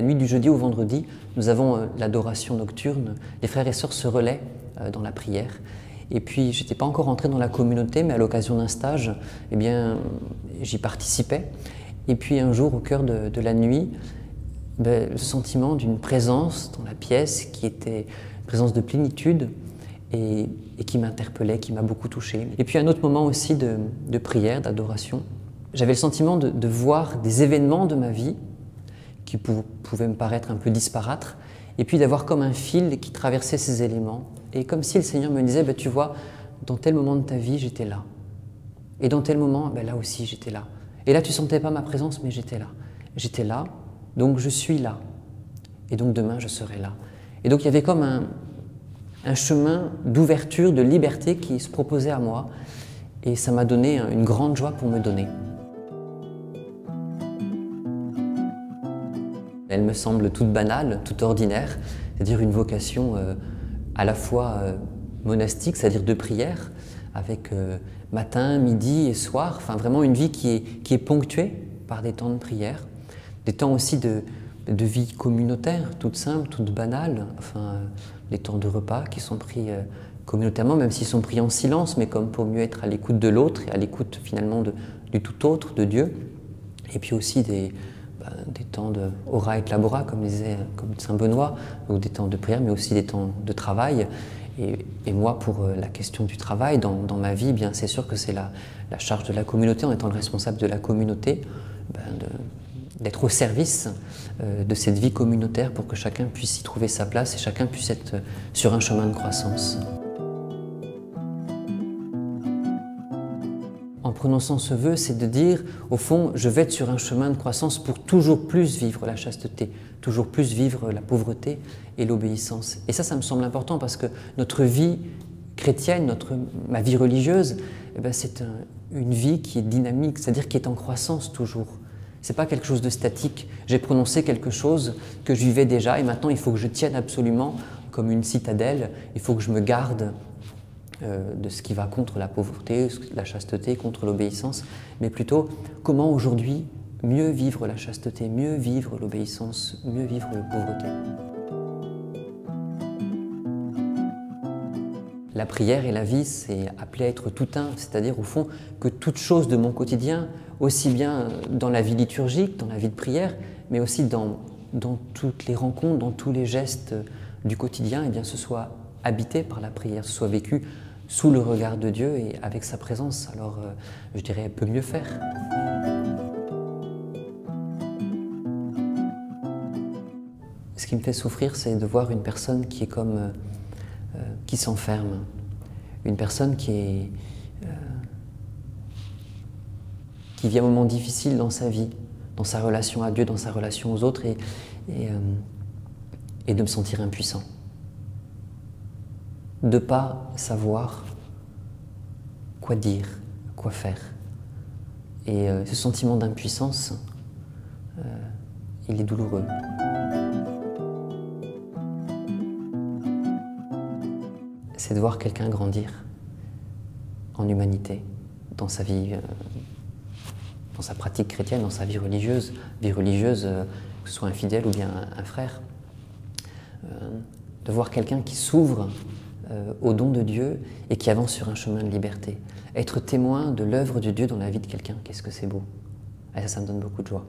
La nuit du jeudi au vendredi, nous avons l'adoration nocturne. Les frères et sœurs se relaient dans la prière. Et puis, je n'étais pas encore entré dans la communauté, mais à l'occasion d'un stage, eh bien, j'y participais. Et puis un jour, au cœur de la nuit, le sentiment d'une présence dans la pièce qui était une présence de plénitude et qui m'interpellait, qui m'a beaucoup touché. Et puis un autre moment aussi de prière, d'adoration. J'avais le sentiment de voir des événements de ma vie qui pouvaient me paraître un peu disparates, et puis d'avoir comme un fil qui traversait ces éléments. Et comme si le Seigneur me disait, tu vois, dans tel moment de ta vie, j'étais là. Et dans tel moment, là aussi, j'étais là. Et là, tu ne sentais pas ma présence, mais j'étais là. J'étais là, donc je suis là. Et donc demain, je serai là. Et donc il y avait comme un chemin d'ouverture, de liberté qui se proposait à moi. Et ça m'a donné une grande joie pour me donner. Elle me semble toute banale, toute ordinaire, c'est-à-dire une vocation à la fois monastique, c'est-à-dire de prière, avec matin, midi et soir, enfin vraiment une vie qui est ponctuée par des temps de prière, des temps aussi de vie communautaire, toute simple, toute banale, enfin les temps de repas qui sont pris communautairement, même s'ils sont pris en silence, mais comme pour mieux être à l'écoute de l'autre et à l'écoute finalement du tout autre, de Dieu, et puis aussi des temps de ora et labora, comme disait Saint Benoît, ou des temps de prière, mais aussi des temps de travail. Et moi, pour la question du travail, dans ma vie, c'est sûr que c'est la charge de la communauté, en étant le responsable de la communauté, d'être au service de cette vie communautaire pour que chacun puisse y trouver sa place et chacun puisse être sur un chemin de croissance. En prononçant ce vœu, c'est de dire, au fond, je vais être sur un chemin de croissance pour toujours plus vivre la chasteté, toujours plus vivre la pauvreté et l'obéissance. Et ça me semble important parce que notre vie chrétienne, ma vie religieuse, c'est une vie qui est dynamique, c'est-à-dire qui est en croissance toujours. Ce n'est pas quelque chose de statique. J'ai prononcé quelque chose que je vivais déjà et maintenant il faut que je tienne absolument comme une citadelle, il faut que je me garde de ce qui va contre la pauvreté, la chasteté, contre l'obéissance, mais plutôt comment aujourd'hui mieux vivre la chasteté, mieux vivre l'obéissance, mieux vivre la pauvreté. La prière et la vie, c'est appelé à être tout un, c'est-à-dire au fond que toute chose de mon quotidien, aussi bien dans la vie liturgique, dans la vie de prière, mais aussi dans toutes les rencontres, dans tous les gestes du quotidien, ce soit habité par la prière, ce soit vécu sous le regard de Dieu et avec sa présence. Alors, je dirais, elle peut mieux faire. Ce qui me fait souffrir, c'est de voir une personne qui est comme, qui s'enferme, une personne qui vit un moment difficile dans sa vie, dans sa relation à Dieu, dans sa relation aux autres, et de me sentir impuissant. De ne pas savoir quoi dire, quoi faire. Et ce sentiment d'impuissance, il est douloureux. C'est de voir quelqu'un grandir en humanité, dans sa vie, dans sa pratique chrétienne, dans sa vie religieuse, que ce soit un fidèle ou bien un frère. De voir quelqu'un qui s'ouvre au don de Dieu et qui avance sur un chemin de liberté. Être témoin de l'œuvre de Dieu dans la vie de quelqu'un, qu'est-ce que c'est beau. Et ça me donne beaucoup de joie.